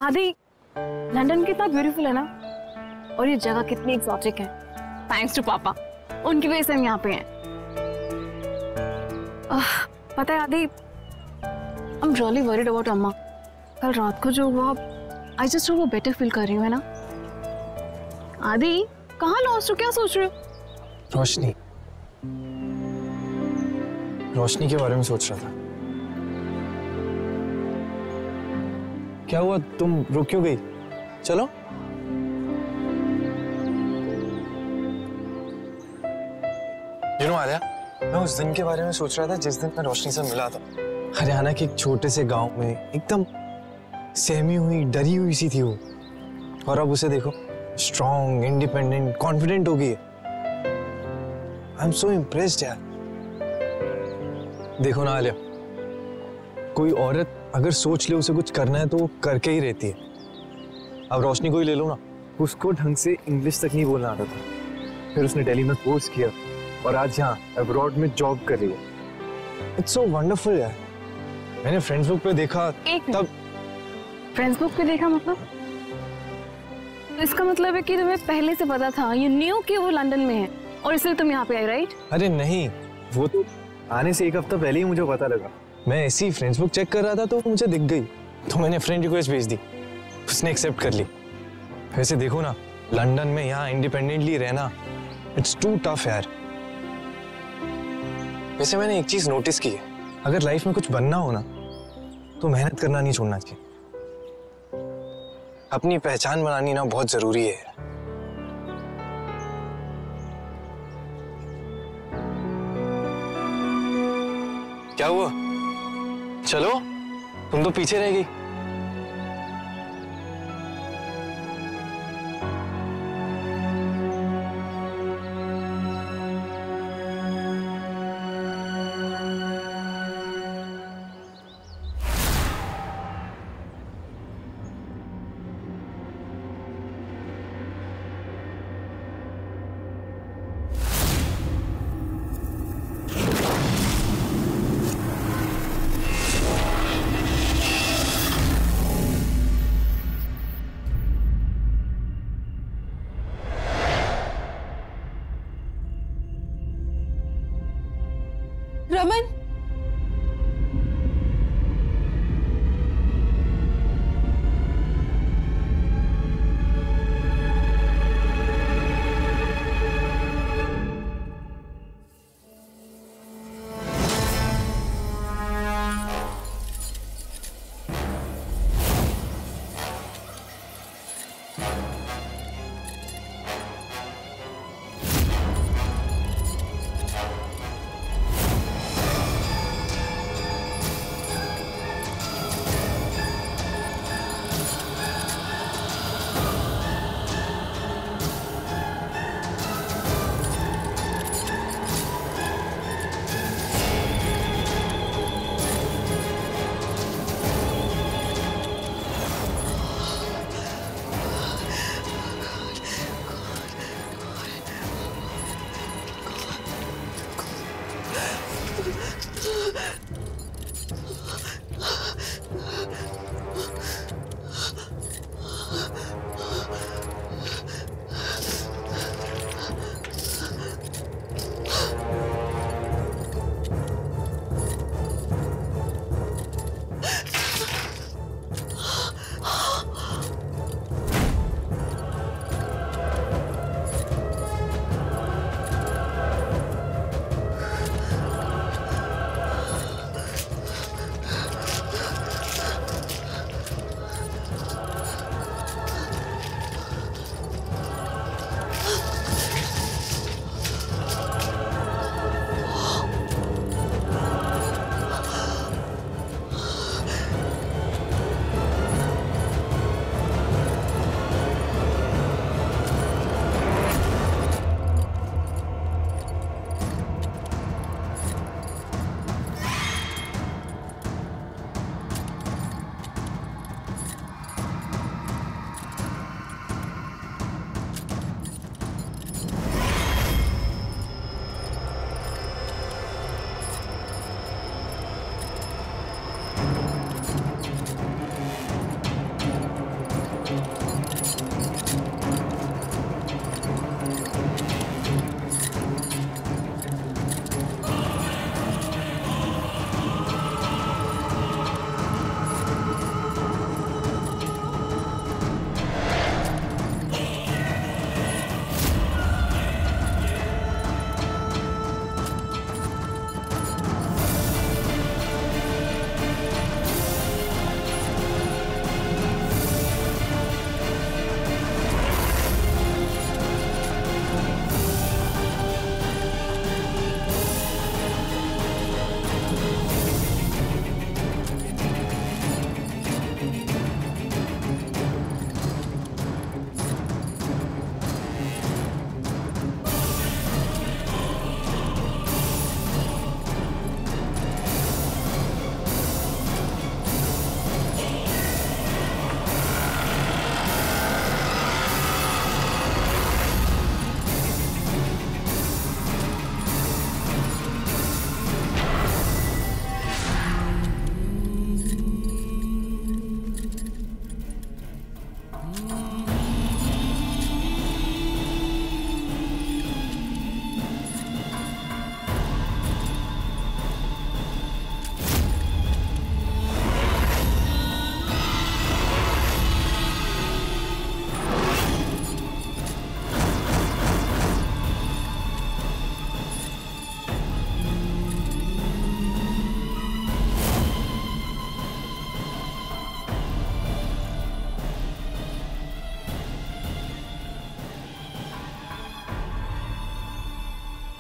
आदि, लंदन कितना ब्यूटीफुल है ना, और ये जगह कितनी एक्सोटिक है। थैंक्स टू पापा, उनकी वजह से हम यहाँ पे हैं। पता है आदि, I am really worried about अम्मा। कल रात को जो हुआ, आई जस्ट वो बेटर फील कर रही हूँ, है ना। आदि, कहाँ लॉस्ट हो, क्या सोच रहे हो? रोशनी, रोशनी के बारे में सोच रहा था। क्या हुआ, तुम रुक क्यों गई? चलो। आलिया, मैं उस दिन के बारे में सोच रहा था जिस दिन मैं रोशनी से मिला था। हरियाणा के एक छोटे से गांव में एकदम सहमी हुई, डरी हुई सी थी वो, और अब उसे देखो, स्ट्रॉन्ग, इंडिपेंडेंट, कॉन्फिडेंट हो गई है। आई एम सो इम्प्रेस्ड यार। देखो ना आलिया, कोई औरत अगर सोच ले उसे कुछ करना है तो वो करके ही रहती है। अब रोशनी को ही ले लो ना, उसको ढंग से इंग्लिश तक नहीं बोलना आता था, फिर उसने दिल्ली में कोर्स किया और आज यहाँ अब्रॉड में जॉब कर रही है। इट्स सो वंडरफुल यार। मैंने फेसबुक पे देखा, तब फेसबुक पे देखा मतलब? तो इसका मतलब है कि तुम्हें पहले से पता था, यू न्यू कि वो लंदन में है और इसलिए तुम यहाँ पे आई, राइट? अरे नहीं, वो तो आने से एक हफ्ता पहले ही मुझे पता लगा। मैं ऐसे ही फेसबुक चेक कर रहा था तो मुझे दिख गई, तो मैंने फ्रेंड रिक्वेस्ट भेज दी, उसने एक्सेप्ट कर ली। वैसे देखो ना, लंदन में यहाँ इंडिपेंडेंटली रहना, इट्स टू टफ यार। वैसे मैंने एक चीज नोटिस की है, अगर लाइफ में कुछ बनना हो ना तो मेहनत करना नहीं छोड़ना चाहिए। अपनी पहचान बनानी ना बहुत जरूरी है। क्या हुआ? चलो, तुम तो पीछे रह गई। रमन,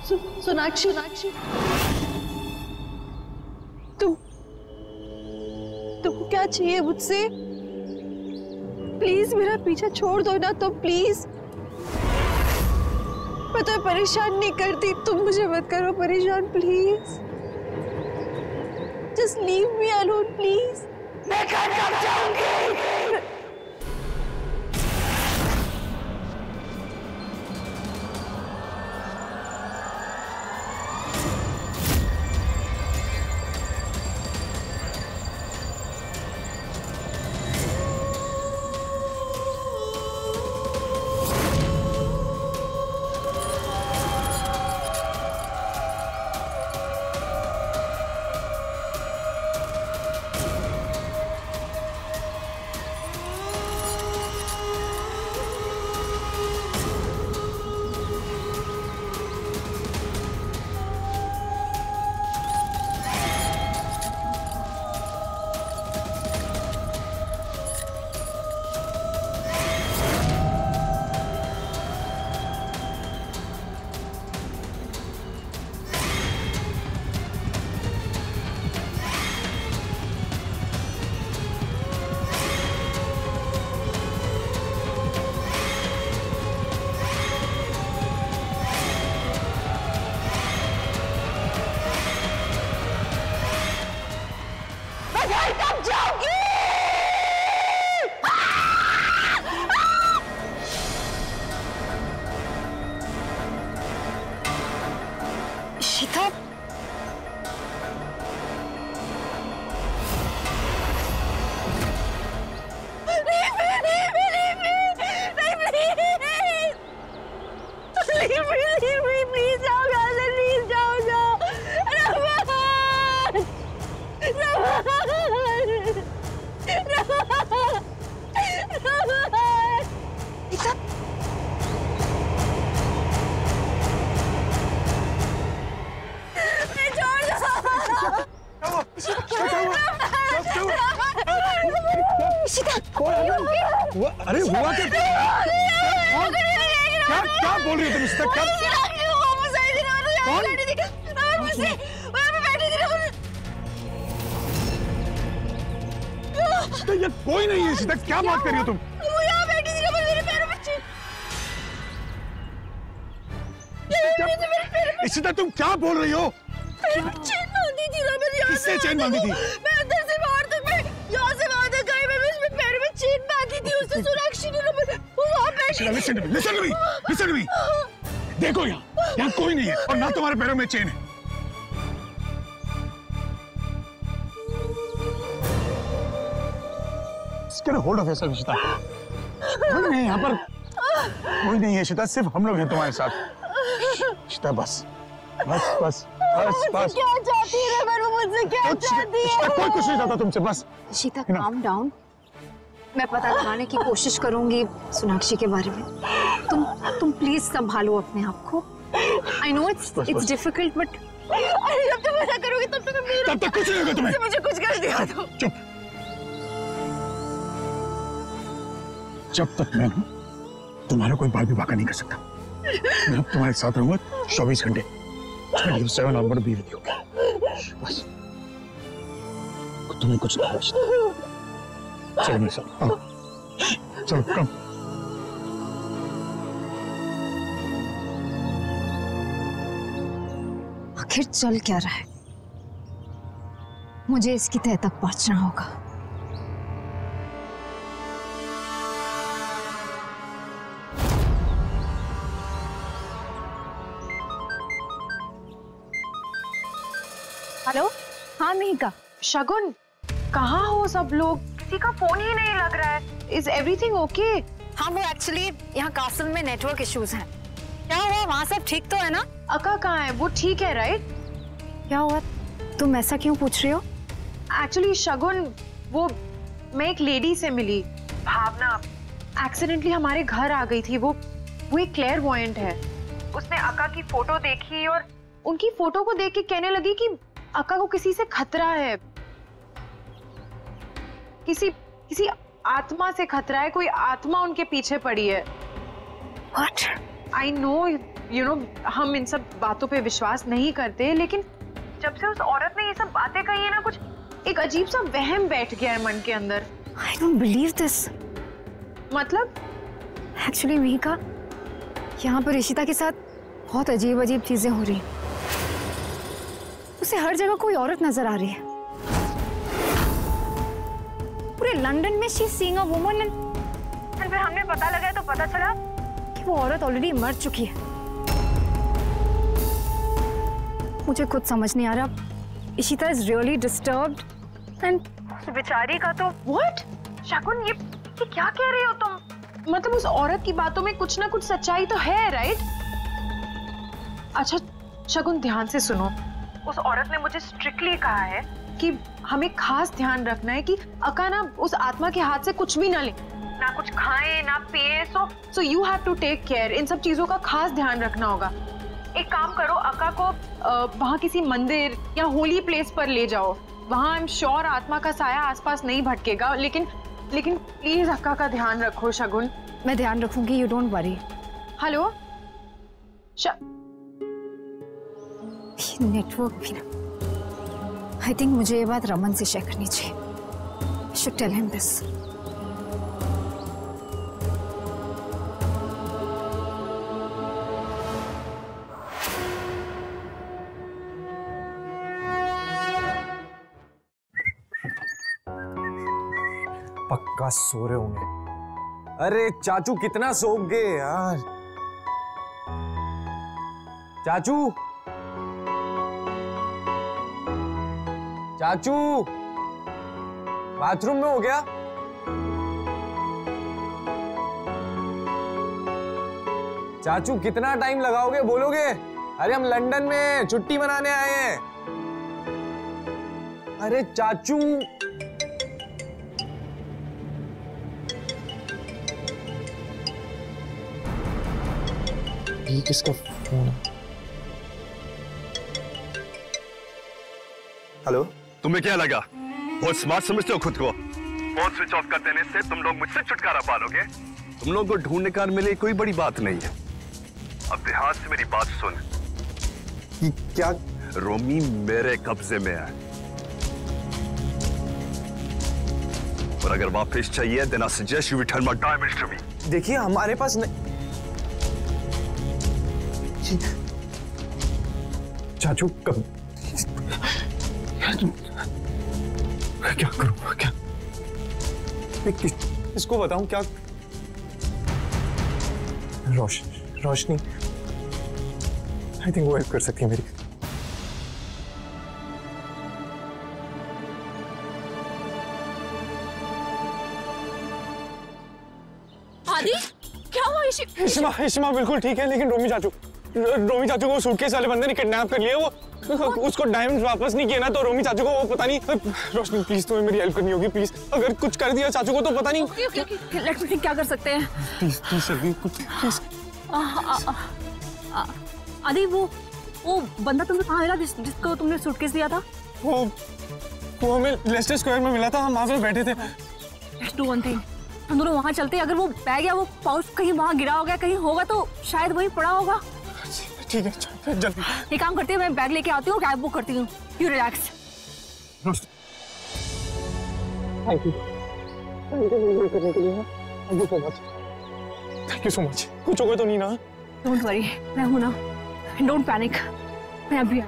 सोनाक्षी, तुमको क्या चाहिए मुझसे? प्लीज मेरा पीछा छोड़ दो ना तुम, प्लीज। मैं तो परेशान नहीं करती, तुम मुझे मत करो परेशान, please. Just leave me alone please. मैं घर कब जाऊंगी? अरे हुआ क्या? क्या बोल रही हो तुम? इश्ता क्या? ये कोई नहीं है। इश्ता क्या बात कर रही हो तुम? इशिता तुम क्या बोल रही हो? चेन बांधी थी ना मेरी। किससे चेन बांधी थी? मैं अंदर से बाहर तक, मैं यहाँ से वहाँ तक गई, मैं उसमें पैर में चेन बांधी थी। उससे सोनाक्षी ने वो वहाँ बैठी। Listen to me. देखो यहाँ कोई नहीं है और ना तुम्हारे पैरों में चेन है। Get a hold of yourself, Ishita. नहीं यहाँ पर कोई नहीं है इशिता, सिर्फ हम लोग हैं तुम्हारे साथ। इशिता बस। क्या चाहती है वो मुझसे? क्या चाहती है? कोई कुछ नहीं चाहता तुमसे, बस। शीता calm down। मैं पता लगाने की कोशिश करूंगी सोनाक्षी के बारे में। तुम प्लीज संभालो अपने आप को। I know it's difficult but जब तक मना करोगी तब तक कुछ नहीं होगा तुम्हें। मुझे कुछ कर दिया तो चुप। जब तक मैं हूँ तुम्हारा कोई बाल भी बाका नहीं कर सकता। मैं अब तुम्हारे साथ रहूंगा 24 घंटे। 27 I'm gonna be with you. बस तुम्हें कुछ नहीं होगा। चलो मेरे साथ आओ। चलो कम। आखिर चल क्या रहा है? मुझे इसकी तह तक पहुंचना होगा। हेलो, हाँ मिहिका। शगुन, कहाँ हो सब लोग? किसी का फोन ही नहीं लग रहा है। Is everything okay? हाँ वो एक्चुअली यहाँ कासल में नेटवर्क इश्यूज हैं। क्या हुआ? वहाँ सब ठीक तो है ना? अक्का कहाँ है? वो ठीक है राइट? क्या हुआ? तुम ऐसा क्यों पूछ रही हो? एक्चुअली शगुन, वो मैं एक लेडी से मिली, भावना। एक्सीडेंटली हमारे घर आ गई थी। वो एक क्लेयरवॉयंट है। उसने अक्का की फोटो देखी और उनकी फोटो को देख के कहने लगी कि अक्का को किसी से खतरा है, किसी आत्मा से खतरा है। कोई आत्मा उनके पीछे पड़ी है। What? I know हम इन सब बातों पे विश्वास नहीं करते, लेकिन जब से उस औरत ने ये सब बातें कही है ना, कुछ एक अजीब सा वहम बैठ गया है मन के अंदर। I don't believe this. मतलब एक्चुअली मिहिका, यहाँ पर ऋषिता के साथ बहुत अजीब अजीब चीजें हो रही हैं। उसे हर जगह कोई औरत नजर आ रही है। पूरे लंदन में she seeing a woman and फिर हमने पता लगाया तो पता चला कि वो औरत ऑलरेडी मर चुकी है। मुझे कुछ समझ नहीं आ रहा। Ishita is really disturbed and बेचारी का तो व्हाट? शगुन, ये क्या कह रही हो तुम? मतलब उस औरत की बातों में कुछ ना कुछ सच्चाई तो है, राइट? अच्छा शगुन, ध्यान से सुनो। उस औरत ने मुझे स्ट्रिक्टली कहा है कि हमें खास ध्यान रखना है कि अका ना उस आत्मा के हाथ से कुछ भी ना ले, ना कुछ खाए ना पिए। So you have to take care. इन सब चीजों का खास ध्यान रखना होगा। एक काम करो, अका को वहाँ किसी मंदिर या होली प्लेस पर ले जाओ। वहाँ आई एम श्योर आत्मा का साया आसपास नहीं भटकेगा। लेकिन प्लीज अक्का का ध्यान रखो शगुन। मैं ध्यान रखूंगी, you don't worry. Hello network भी ना। आई थिंक मुझे ये बात रमन से शेयर करनी चाहिए। I should tell him this. पक्का सो रहे होंगे। अरे चाचू कितना सोओगे यार। चाचू चाचू, बाथरूम में हो गया? चाचू कितना टाइम लगाओगे, बोलोगे? अरे हम लंदन में छुट्टी मनाने आए हैं। अरे चाचू, ये किसका फोन है? हेलो, तुम्हें क्या लगा बहुत स्मार्ट समझते हो खुद को? फोन स्विच ऑफ कर देने से तुम लोग मुझसे छुटकारा पालोगे? तुम लोगों को ढूंढने का मिले कोई बड़ी बात नहीं है। अब ध्यान से मेरी बात सुन। ये क्या? रोमी मेरे कब्जे में है, और अगर वापस चाहिए then I suggest you return my diamonds to me. देखिए हमारे पास नहीं। चाचू कब? क्या करूं? क्या किसको बताऊं? क्या? रोशनी आई थिंक वो हेल्प कर सकती है मेरी। आदि, क्या हुआ? इशिमा बिल्कुल ठीक है, लेकिन रोमी चाचू को सूटकेस वाले बंदे ने किडनैप कर लिया। वो उसको डायमंड वापस नहीं किया ना, तो रोमी चाचू को वो पता नहीं। रोशनी प्लीज तुम्हें मेरी हेल्प करनी होगी प्लीज। अगर कुछ कर दिया चाचू को तो पता नहीं। लेट्स थिंक क्या कर सकते हैं। प्लीज जल्दी कुछ प्लीज। आदि, वो बंदा तुम्हें कहाँ मिला जिसको तुमने सूटकेस दिया था? वो हमें लेस्टर स्क्वायर में मिला था। हम वहां पे बैठे थे। लेट्स डू वन थिंग, हम दोनों वहां चलते हैं। अगर वो बैग या वो पाउच कहीं वहां गिरा हो गया, कहीं होगा तो शायद वहीं पड़ा होगा। ठीक है जल्दी। एक काम करती हूँ, मैं बैग लेके आती हूँ, कैब बुक करती हूँ। You relax. Thank you so much. कुछ होगा तो नहीं ना? डोंट वरी, मैं हूं ना। डोंट पैनिक, मैं अभी आई।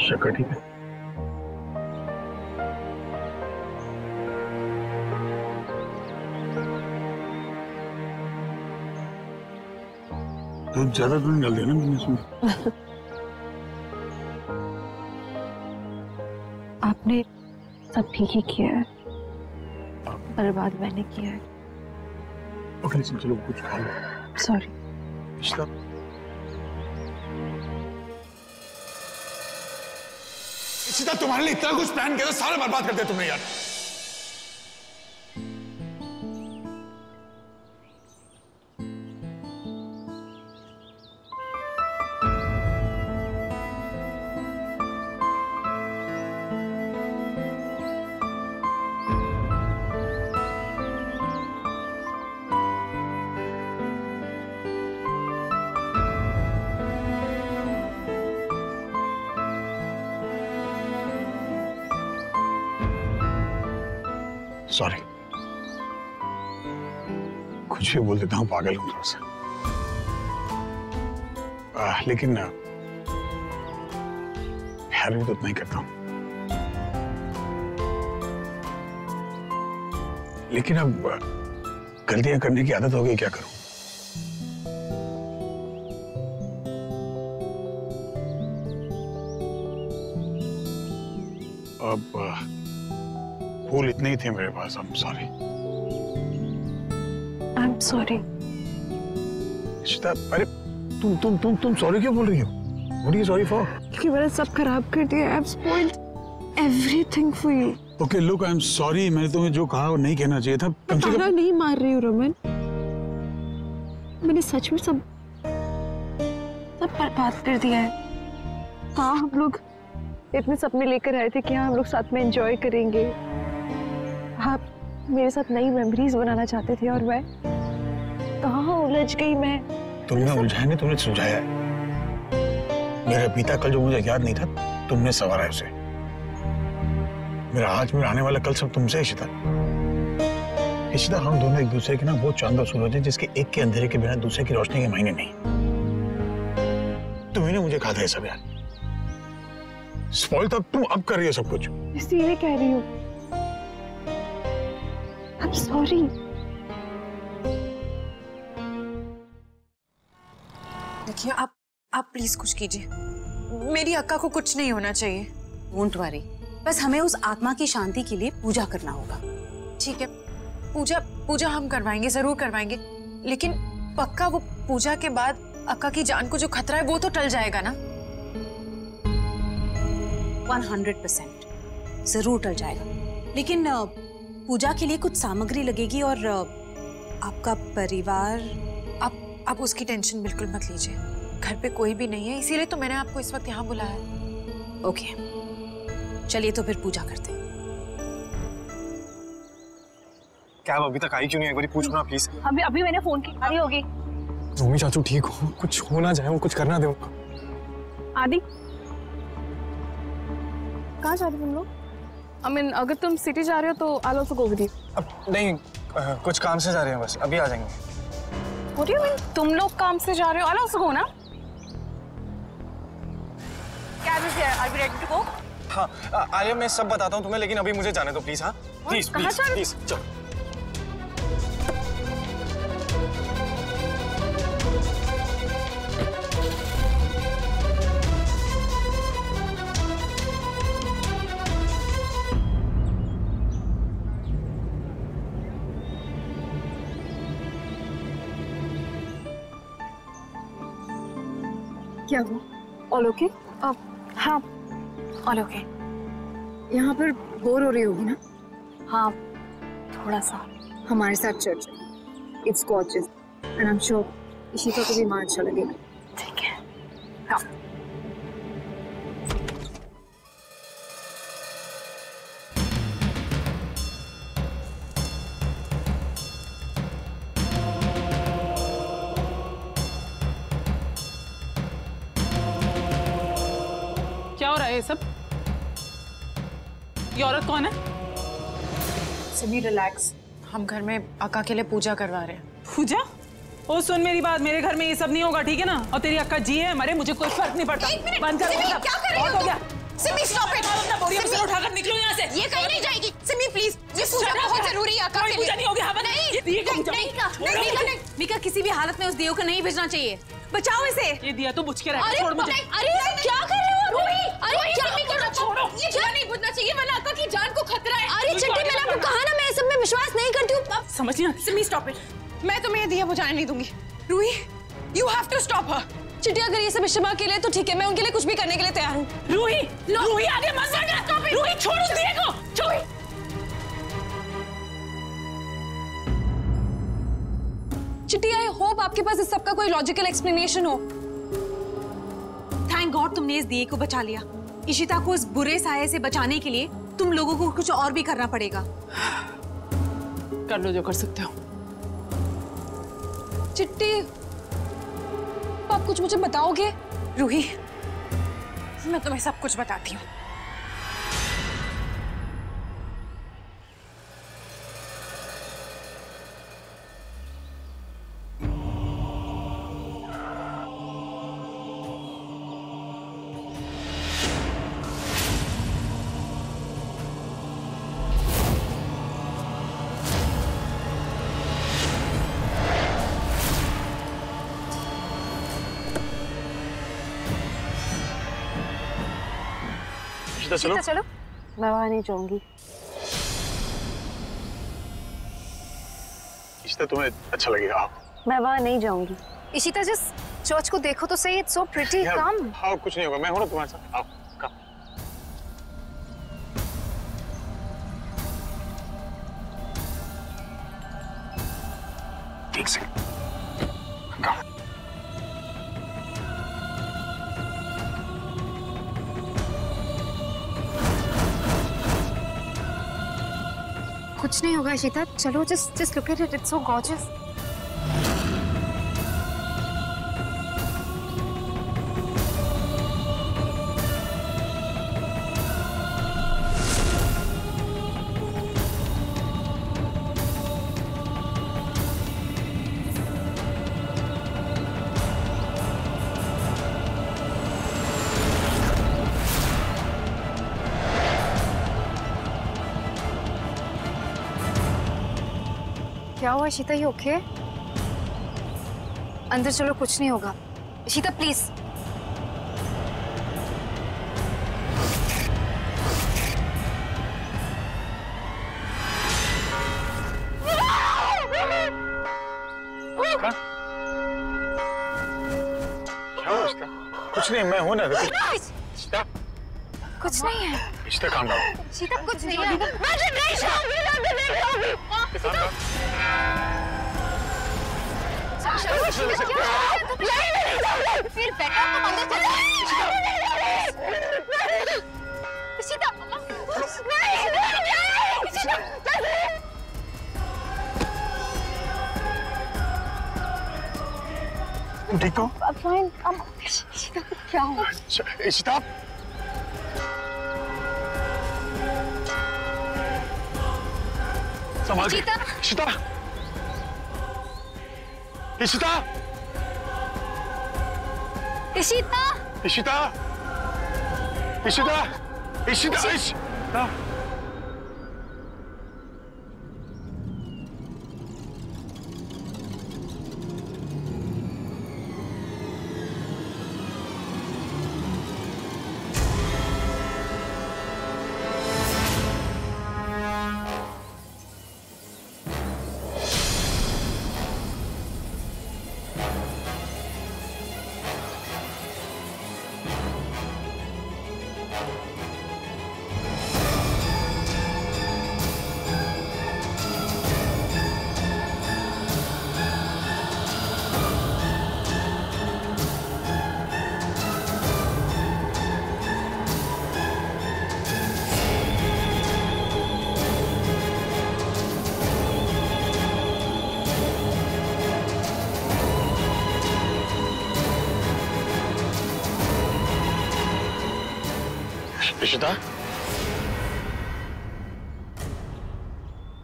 शक्कर ठीक है? तो ज्यादा तो नहीं डाल देना मैंने इसमें। आपने सब ठीक ही किया है। बर्बाद मैंने किया है। ओके लिसन, चलो कुछ खा लो। सॉरी। इशिता, इशिता तुम्हारे लिए इतना कुछ प्लान किया था, सारा बर्बाद कर दिया तुमने यार। सॉरी, कुछ भी बोल देता हूँ, पागल हूँ थोड़ा सा। लेकिन प्यार भी तो उतना ही करता हूँ। लेकिन अब गलतियां करने की आदत हो गई, क्या करूं? अब फूल इतने ही थे मेरे पास। I'm sorry. I'm sorry. Ishita, अरे तुम सॉरी क्यों बोल रही हो? What are you sorry for? क्योंकि मैंने सब खराब कर दिया। I've spoiled everything for you. Okay, look, I'm sorry. मैंने तुम्हें जो कहा वो नहीं कहना चाहिए था। कम से कम नहीं मार रही हूँ रमन, मैंने सच में सब बर्बाद कर दिया है। हाँ, हम लोग इतने सपने लेकर आए थे कि हाँ हम लोग साथ में एंजॉय करेंगे। आप मेरे साथ नई मेमोरीज बनाना चाहते थे और मैं कहाँ उलझ गई। मैं तुमने उलझाया नहीं, तुमने सुलझाया है। मेरा बीता कल जो मुझे याद नहीं था, तुमने संवारा है उसे। मेरा आज, मेरा आने वाला कल सब तुमसे है इशिता। इशिता, हम दोनों एक दूसरे के ना वो चांद और सूरज हैं जिसके एक के अंधेरे के बिना दूसरे की रोशनी के महीने नहीं। तुम्ही ने मुझे कहा था ये सब यार। स्पॉइल तब तुम अब कर रही हो सब कुछ। इसीलिए कह रही हूँ I'm sorry. देखिए, आप प्लीज कुछ कीजिए। मेरी अक्का को कुछ नहीं होना चाहिए। डोंट वरी, बस हमें उस आत्मा की शांति के लिए पूजा करना होगा। ठीक है, पूजा हम करवाएंगे, जरूर करवाएंगे। लेकिन पक्का वो पूजा के बाद अक्का की जान को जो खतरा है वो तो टल जाएगा ना? 100% जरूर टल जाएगा। लेकिन पूजा के लिए कुछ सामग्री लगेगी और आपका परिवार। आप उसकी टेंशन बिल्कुल मत लीजिए। घर पे कोई भी नहीं है, इसीलिए तो मैंने आपको इस वक्त यहाँ बुलाया है। ओके, चलिए तो फिर पूजा करते हैं। क्या अभी तक आई क्यों नहीं? एक बार पूछो ना प्लीज। अभी मैंने फोन की, आई होगी। रोमी चाचू ठीक हो, कुछ हो ना जाए, वो कुछ करना दे उनको। आदि, कहाँ जा रहे हो तुम लोग? अगर तुम सिटी जा रहे हो तो आई ऑल्सो गो विद यू। अब नहीं, कुछ काम से जा रहे हैं बस, अभी आ जाएंगे। What do you mean? तुम लोग काम से जा रहे हो? आई ऑल्सो गो ना? Cab is here, are we ready to go? हाँ आलिया, मैं सब बताता हूँ तुम्हें, लेकिन अभी मुझे जाने दो प्लीज। हाँ प्लीज प्लीज प्लीज, चलो। क्या हुआ? All okay? हाँ ऑल ओके। यहाँ पर बोर हो रही होगी ना? हाँ थोड़ा सा। हमारे साथ church, it's gorgeous and I am sure Ishita को भी वहाँ अच्छा लगेगा। ठीक है, हाँ। क्या हो रहा है ये सब? ये औरत कौन है? सिमी रिलैक्स, हम घर में अक्का के लिए पूजा करवा रहे हैं। पूजा? ओ सुन मेरी बात, मेरे घर में ये सब नहीं होगा, ठीक है ना? और तेरी अक्का जी है मरे, मुझे कोई फर्क नहीं पड़ता। बंद कर। क्या कर रही हो तुम? Simi stop it. अपना बोरिया से उठाकर निकलो यहाँ से। ये कहीं नहीं जाएगी। सिमी प्लीज, ये पूजा बहुत जरूरी है अक्का के लिए। पूजा नहीं होगी, हवन नहीं। नहीं, मिका किसी भी हालत में उस दियो को नहीं भेजना चाहिए। बचाओ इसे। ये दिया तो बुझ के रह, छोड़ मुझे। अरे क्या कर रहे हो रूही? अरे क्या नहीं कर रहा? छोड़ो, ये क्या नहीं बुझना चाहिए, वरना अक्का की जान को खतरा है। अरे चिट्टी, मैंने आपको कहा ना मैं इस सब में विश्वास नहीं समझ नहीं आती। सिमी स्टॉप इट, मैं तुम्हें दिया बुझाने नहीं दूंगी। Ruhi, you have to stop her. चिट्टी अगर ये सब इश्मा के लिए तो ठीक है, मैं उनके लिए कुछ भी करने के लिए तैयार हूँ। रूही, रूही आगे मत बढ़। रूही छोड़ उस दिए को, छोड़। चिट्टी, आई होप आपके पास इस सब का कोई लॉजिकल एक्सप्लेनेशन हो। थैंक गॉड तुमने इस दिए को बचा लिया। इशिता को इस बुरे साये से बचाने के लिए तुम लोगों को कुछ और भी करना पड़ेगा। कर लो जो कर सकते हो। चिट्टी, आप कुछ मुझे बताओगे? रूही, मैं तुम्हें सब कुछ बताती हूँ। चलो चलो, मैं वहां नहीं जाऊंगी। इशिता, तुम्हें अच्छा लगेगा। मैं वहां नहीं जाऊंगी। इशिता, जस्ट चर्च को देखो तो सही, इट्स सो प्रिटी। कम। हाँ, कुछ नहीं होगा, मैं हूं ना तुम्हारे साथ। आओ, कम। एक सेकंड। कम। कुछ नहीं होगा इशिता, चलो, just look at it, it's so gorgeous. क्या हुआ इशिता, ये ओके? अंदर चलो, कुछ नहीं होगा। इशिता प्लीज। क्या हुआ इशिता? कुछ नहीं, मैं हूं ना। इशिता, कुछ नहीं है। Ishita, calm down. इशिता, कुछ नहीं है। मैं नहीं जाऊंगी। फिर बेटा तुम अंदर चले। इशिता, तुम ठीक हो? फाइन। इशिता को क्या हुआ? इशिता, संभाल के। इशिता, इशिता, इशिता, इशिता, इशिता, इशिता, इशिता। इशिता,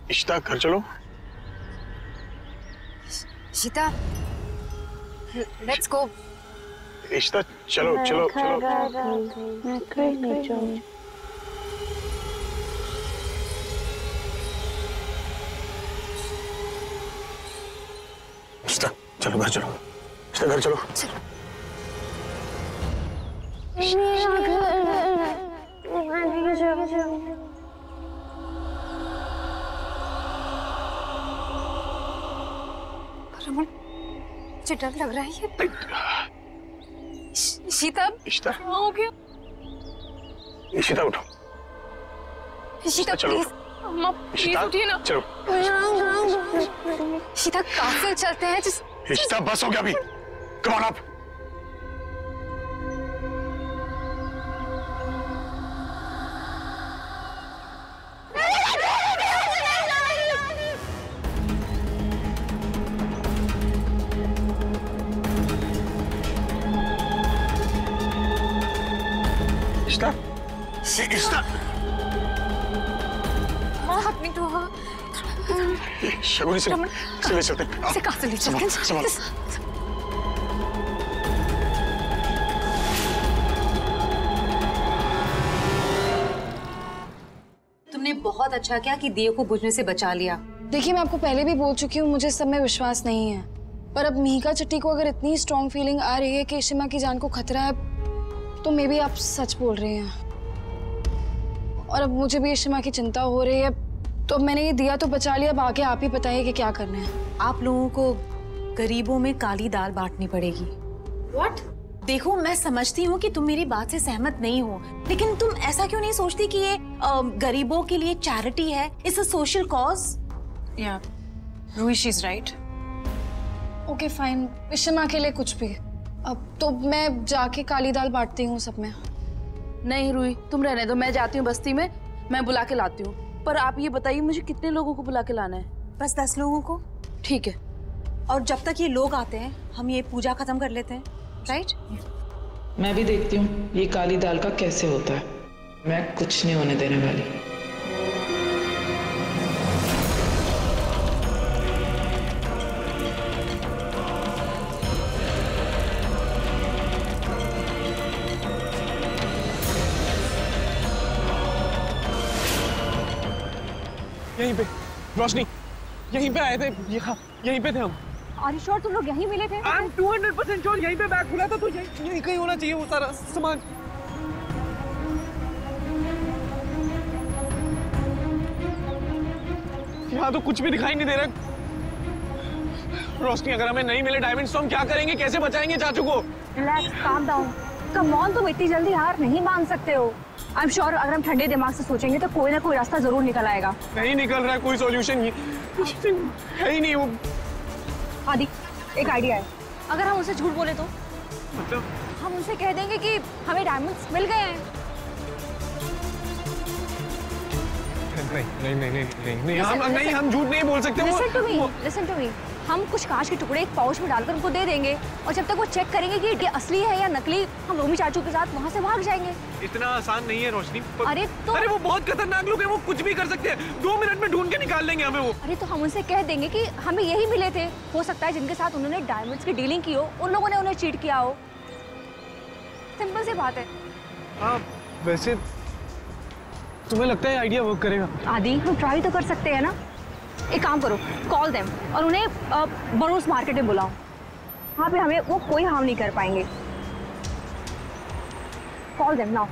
इशिता, घर चलो। Ishita, let's go. इशिता, चलो चलो चलो। मैं कहीं नहीं जाऊंगी। इशिता, चलो घर चलो। इशिता, घर चलो। मुझे डर लग रहा है। शीता इशिता, हो गया? इशिता उठो। शीता चलो। प्लीज, अम्मा प्लीज उठिए ना। चलो। शीता काफिल चलते हैं। इशिता बस हो गया अभी। Come on up. Ishita, Ishita, happening to her? Shaguni से ले चलते हैं। से कहाँ से ले चलते हैं? संभालो। तुमने बहुत अच्छा किया कि दिए को बुझने से बचा लिया। देखिए, मैं आपको पहले भी बोल चुकी हूँ, मुझे सब में विश्वास नहीं है, पर अब मिहिका चिट्टी को अगर इतनी स्ट्रॉन्ग फीलिंग आ रही है कि इशिमा की जान को खतरा है, तो मे बी आप सच बोल रही हैं। और अब मुझे भी इशिमा की चिंता हो रही है, तो अब मैंने ये दिया तो बचा लिया, अब आगे आप ही बताइए कि क्या करना है। आप लोगों को गरीबों में काली दाल बांटनी पड़ेगी। What? देखो, मैं समझती हूँ कि तुम मेरी बात से सहमत नहीं हो, लेकिन तुम ऐसा क्यों नहीं सोचती कि ये गरीबों के लिए चैरिटी है, it's a social cause. Yeah Roohi, she is right. Okay fine, Ishima के लिए कुछ भी। अब तो मैं जाके काली दाल बांटती हूँ सब में। नहीं रूही, तुम रहने दो, मैं जाती हूँ बस्ती में, मैं बुला के लाती हूँ। पर आप ये बताइए मुझे कितने लोगों को बुला के लाना है? बस 10 लोगों को। ठीक है। और जब तक ये लोग आते हैं हम ये पूजा खत्म कर लेते हैं, राइट? मैं भी देखती हूँ ये काली दाल का कैसे होता है। मैं कुछ नहीं होने देने वाली। यहीं पे रोशनी, यहीं पे आए थे, यहीं पे थे हम। आर श्योर तुम लोग यहीं मिले थे? आई एम 200% श्योर, यहीं पे बैग खुला था, तो यहीं कहीं होना चाहिए वो सारा सामान। यहाँ तो कुछ भी दिखाई नहीं दे रहा। रोशनी, अगर हमें नहीं मिले डायमंड्स तो हम क्या करेंगे, कैसे बचाएंगे चाचू को? Relax, calm down. Come on, तुम इतनी जल्दी हार नहीं मान सकते हो। आई एम श्योर अगर हम ठंडे दिमाग से सोचेंगे तो कोई ना कोई रास्ता जरूर निकल आएगा। नहीं निकल रहा है कोई सॉल्यूशन, है ही नहीं वो। आदि, एक आइडिया है। अगर हम उनसे झूठ बोले तो? मतलब? हम उनसे कह देंगे कि हमें डायमंड्स मिल गए हैं। नहीं, हम झूठ नहीं बोल सकते। Listen to me. हम कुछ कांच के टुकड़े एक पाउच में डालकर उनको दे देंगे, और जब तक वो चेक करेंगे कि ये असली है या नकली, हम रोमी चाचू के साथ वहाँ से भाग जाएंगे। इतना आसान नहीं है रोशनी। अरे वो बहुत खतरनाक लोग हैं, वो कुछ भी कर सकते हैं। 2 मिनट में ढूंढ के निकाल लेंगे हमें वो। अरे तो हम उनसे कह देंगे कि हमें यही मिले थे, हो सकता है जिनके साथ उन्होंने डायमंड्स की डीलिंग की हो, उन लोगों ने उन्हें चीट किया हो। सिंपल सी बात है। हाँ, वैसे तुम्हें लगता है आइडिया वर्क करेगा? आदि, हम ट्राई तो कर सकते हैं ना। एक काम करो, कॉल देम और उन्हें बरोस मार्केट में बुलाओ। वहाँ पे हमें वो कोई हार्म नहीं कर पाएंगे। Call them now.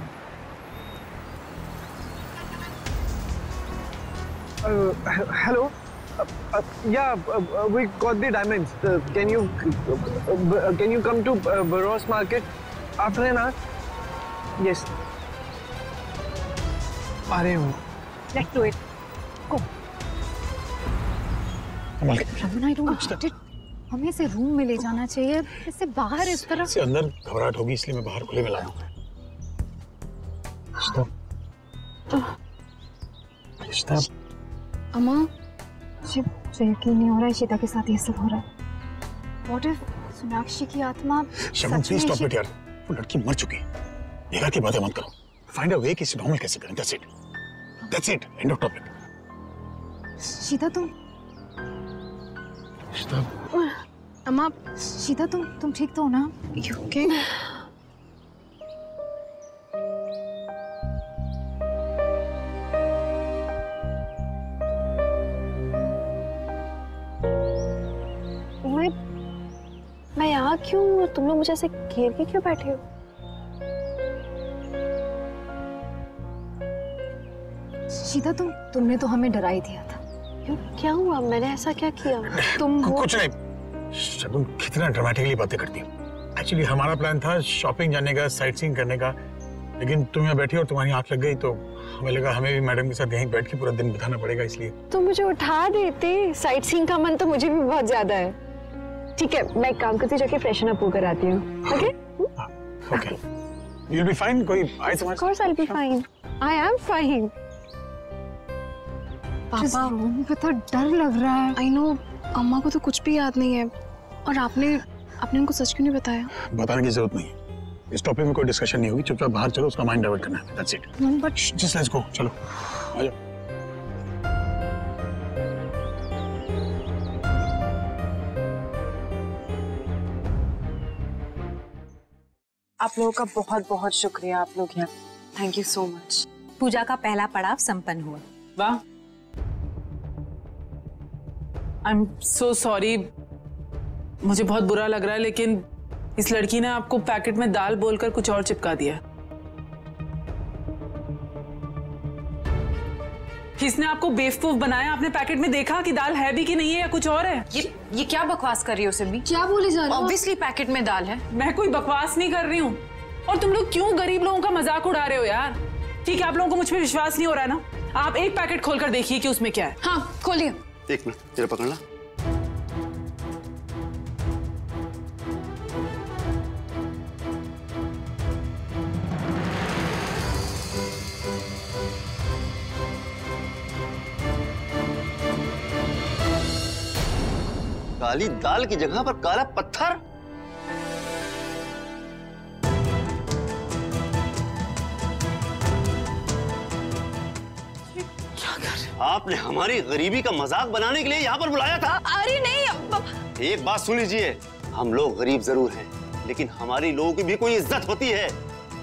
Hello. We got the diamonds. Can you come to Baros Market after an hour? Yes. आ रहे हूँ। Let's do it. Go. Raman, I don't get it. हमें इसे रूम में ले जाना चाहिए, इससे बाहर इस तरह से अंदर घबराहट होगी, इसलिए मैं बाहर खुले में लाया हूँ। अम्मा, मुझे यकीन नहीं हो रहा है शीता के साथ ये सब हो रहा है। What if सोनाक्षी की आत्मा शगुन, प्लीज स्टॉप इट यार। वो लड़की मर चुकी है, बेकार की बातें मत करो। फाइंड अ वे कि इसे नॉर्मल कैसे करें। That's it. End of topic. शीता तुम अम्मा, शीता तुम ठीक तो हो ना? You okay? मैं यहाँ क्यों हूँ? तुम लोग मुझे ऐसे घेर के क्यों बैठे हो? शीता, तुमने तो हमें डरा ही दिया था। क्यों, क्या हुआ? मैंने ऐसा क्या किया? तुम कुछ नहीं, शगुन कितना ड्रामेटिकली बातें करती है। एक्चुअली हमारा प्लान था शॉपिंग जाने का, साइट सीइंग करने का, लेकिन तुम यहाँ बैठी और तुम्हारी आंख लग गई तो हमें लगा हमें भी मैडम के साथ यहीं बैठ के पूरा दिन बिताना पड़ेगा, इसलिए। तो मुझे उठा देते, साइट सीइंग का मन तो मुझे भी बहुत ज्यादा है। ठीक है, मैं एक काम करती हूँ, जाके फ्रेशन अप होकर आती हूँ। Okay okay, you will be fine. कोई आए तुम्हारे? Of course I will be fine, I am fine. पापा मुझे तो डर लग रहा है। आई नो, अम्मा को तो कुछ भी याद नहीं है, और आपने उनको सच क्यों नहीं बताया? बताने की जरूरत नहीं है, इस टॉपिक में कोई डिस्कशन नहीं होगी। चुपचाप बाहर चलो, उसका माइंड डाइवर्ट करना है, that's it. But just let's go, चलो आ जाओ। आप लोगों का बहुत बहुत शुक्रिया, आप लोग यहाँ, थैंक यू सो मच। पूजा का पहला पड़ाव संपन्न हुआ। वाह, आई एम सो सॉरी, मुझे बहुत बुरा लग रहा है, लेकिन इस लड़की ने आपको पैकेट में दाल बोलकर कुछ और चिपका दिया। किसने आपको बेवकूफ बनाया? आपने पैकेट में देखा कि दाल है भी कि नहीं है या कुछ और है? ये क्या बकवास कर रही हो सिमी? क्या बोले जा रहे हो? ऑब्वियसली पैकेट में दाल है। मैं कोई बकवास नहीं कर रही हूँ। और तुम लोग क्यों गरीब लोगों का मजाक उड़ा रहे हो यार? ठीक है, आप लोगों को मुझ पर विश्वास नहीं हो रहा है ना? आप एक पैकेट खोलकर देखिए कि उसमें क्या है। हाँ खोलिए। एक मिनट, तेरा पकड़ना। काली दाल की जगह पर काला पत्थर। क्या कर? आपने हमारी गरीबी का मजाक बनाने के लिए यहाँ पर बुलाया था? अरे नहीं, एक बात सुन लीजिए, हम लोग गरीब जरूर हैं, लेकिन हमारी लोगों की भी कोई इज्जत होती है,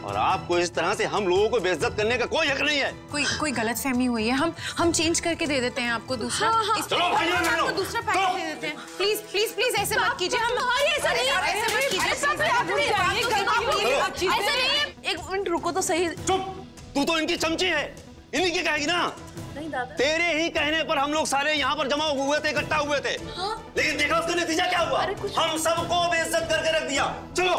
और आपको इस तरह से हम लोगों को बेइज्जत करने का कोई हक नहीं है। कोई गलतफहमी हुई है, हम चेंज करके दे देते हैं आपको दूसरा। चलो भाइयों बहनों, आपको दूसरा पैकेट दे देते हैं। प्लीज प्लीज प्लीज ऐसे मत कीजिए। हम ऐसा नहीं, ऐसे मत कीजिए। एक मिनट रुको तो सही। चुप, तू तो इनकी चमची है, इन्हीं की कहेगी ना। नहीं दादा, तेरे ही कहने पर हम लोग सारे यहाँ पर जमा हुए थे, इकट्ठा हुए थे। हाँ? लेकिन देखा उसका नतीजा क्या हुआ? हम सबको बेइज्जत करके रख दिया। चलो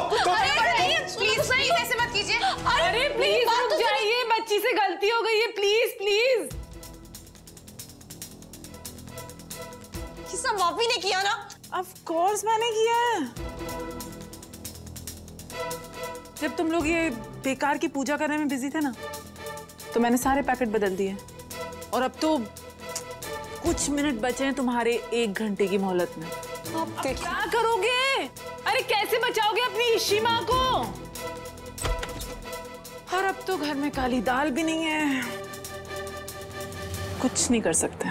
प्लीज प्लीज ऐसे मत कीजिए। अरे प्लीज रुक जाइए, बच्ची से गलती हो गई है, प्लीज प्लीज। ये सब वापी ने किया ना? ऑफ कोर्स मैंने किया है। जब तुम लोग ये बेकार की पूजा करने में बिजी थे ना, तो मैंने सारे पैकेट बदल दिए, और अब तो कुछ मिनट बचे हैं तुम्हारे 1 घंटे की मोहलत में। अब क्या करोगे? अरे कैसे बचाओगे अपनी इशी माँ को? और अब तो घर में काली दाल भी नहीं है, कुछ नहीं कर सकते।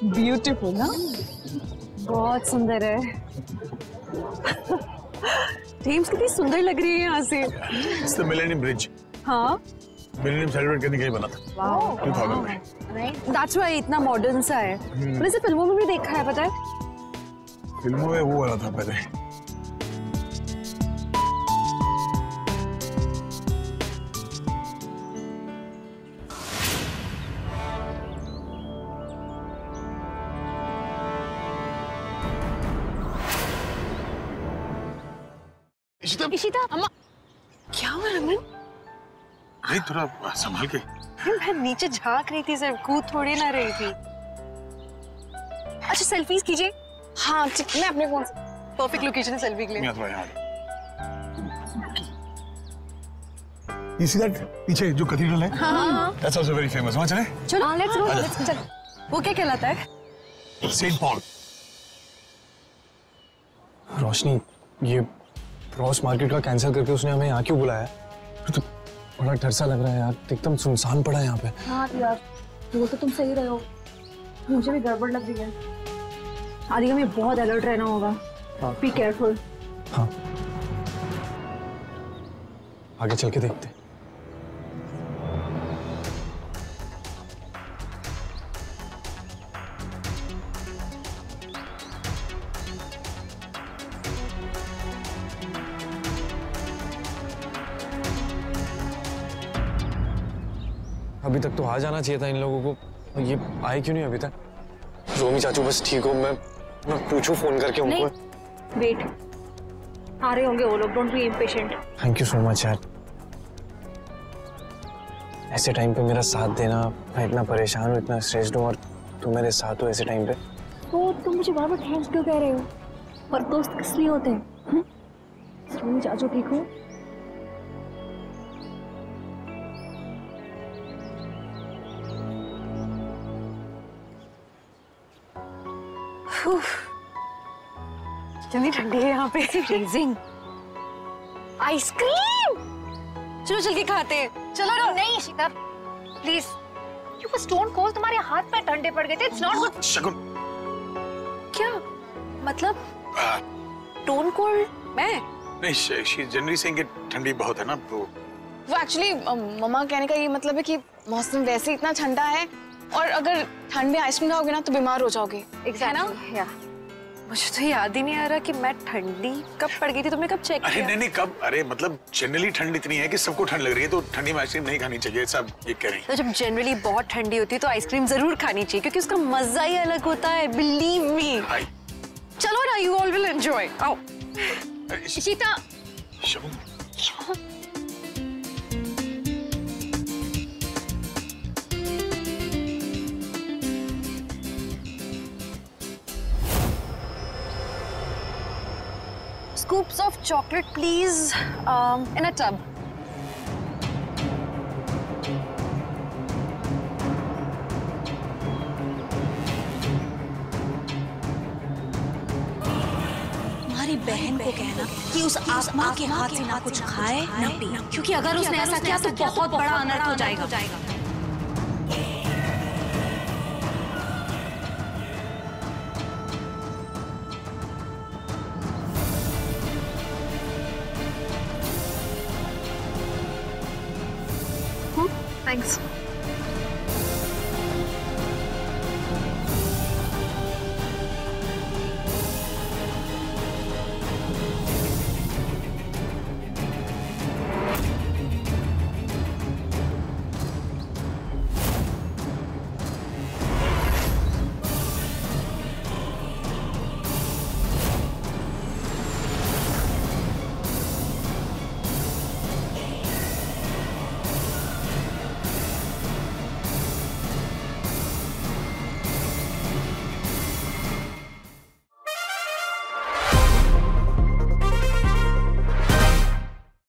ब्यूटीफुल ना? बहुत सुंदर है। टीम्स कितनी सुंदर लग रही है यहाँ से। It's the Millennium Bridge. हाँ, मिलेनियम सेलिब्रेट करने के लिए बना था 2000 में। दैट्स व्हाई इतना मॉडर्न सा है। मैंने इसे फिल्मों में भी देखा है, पता है? फिल्मों में वो वाला था पहले। इशिता, अम्मा, क्या हुआ रमन? नहीं, थोड़ा संभाल के। मैं नीचे झांक रही थी, सिर्फ कूद थोड़ी ना रही थी। अच्छा सेल्फीज कीजिए। हाँ ठीक, मैं अपने फोन से परफेक्ट लोकेशन है सेल्फी के लिए। You see that? पीछे जो कैथेड्रल है, that's also very famous. वहाँ चले? चलो, let's go, let's चल। वो क्या कहलाता है? Saint Paul. रोशनी, ये रॉस मार्केट का कैंसिल करके उसने हमें यहाँ क्यों बुलाया? तो बड़ा डर सा लग रहा है यार, एकदम सुनसान पड़ा है यहाँ पे। हाँ यार, वो तो तुम सही रहे हो, मुझे भी गड़बड़ लग रही है। आदि हमें बहुत अलर्ट रहना होगा। Be careful. हाँ, आगे चल के देखते। अभी तक तो आ जाना चाहिए था इन लोगों को, ये आए क्यों नहीं अभी तक? रोमी चाचू बस ठीक हो, मैं पूछूं फोन करके उनको? वेट, आ रहे होंगे वो लोग, don't be impatient. Thank you so much यार, ऐसे टाइम पे मेरा साथ देना। मैं इतना परेशान हूँ, इतना स्ट्रेस्ड हूँ, और तुम मेरे साथ हो ऐसे टाइम पे। तो तुम मुझे बार बार थैंक्स क्यों कह रहे हो? पर दोस्त किस लिए होते हैं? रोमी चाचू ठीक हो? कितनी ठंडी है यहाँ पे, फ्रीजिंग। आइसक्रीम, चलो चल के खाते हैं। चलो ना। नहीं Ishita, please, you was stone cold, तुम्हारे हाथ पैर ठंडे पड़ गए थे। It's not good. शगुन, क्या मतलब? Stone cold? मैं नहीं, शी जनरली सेइंग कि ठंडी बहुत है ना, तो वो एक्चुअली मम्मा कहने का ये मतलब है कि मौसम वैसे इतना ठंडा है, और अगर ठंड में आइसक्रीम खाओगे ना तो बीमार हो जाओगे। है ना? मुझे तो याद ही नहीं आ रहा कि मैं ठंडी कब पड़ गई थी। तुमने कब चेक किया? अरे नहीं कब, अरे मतलब जनरली ठंड इतनी है कि सबको ठंड लग रही है, तो ठंडी में आइसक्रीम नहीं खानी चाहिए, सब ये कह रही हैं। तो जब जनरली बहुत ठंडी होती है तो आइसक्रीम जरूर खानी चाहिए, क्योंकि उसका मजा ही अलग होता है, बिलीव मी। चलो ना, यू ऑल विल एंजॉय। आओ। इशिता, शगुन, Scoops of chocolate, please, in a tub. तुम्हारी बहन को कहना कि उस आसमां के हाथ से ना कुछ खाए ना पिए, क्योंकि अगर उसने ऐसा किया तो बहुत बड़ा अनर्थ हो जाएगा। थैंक्स।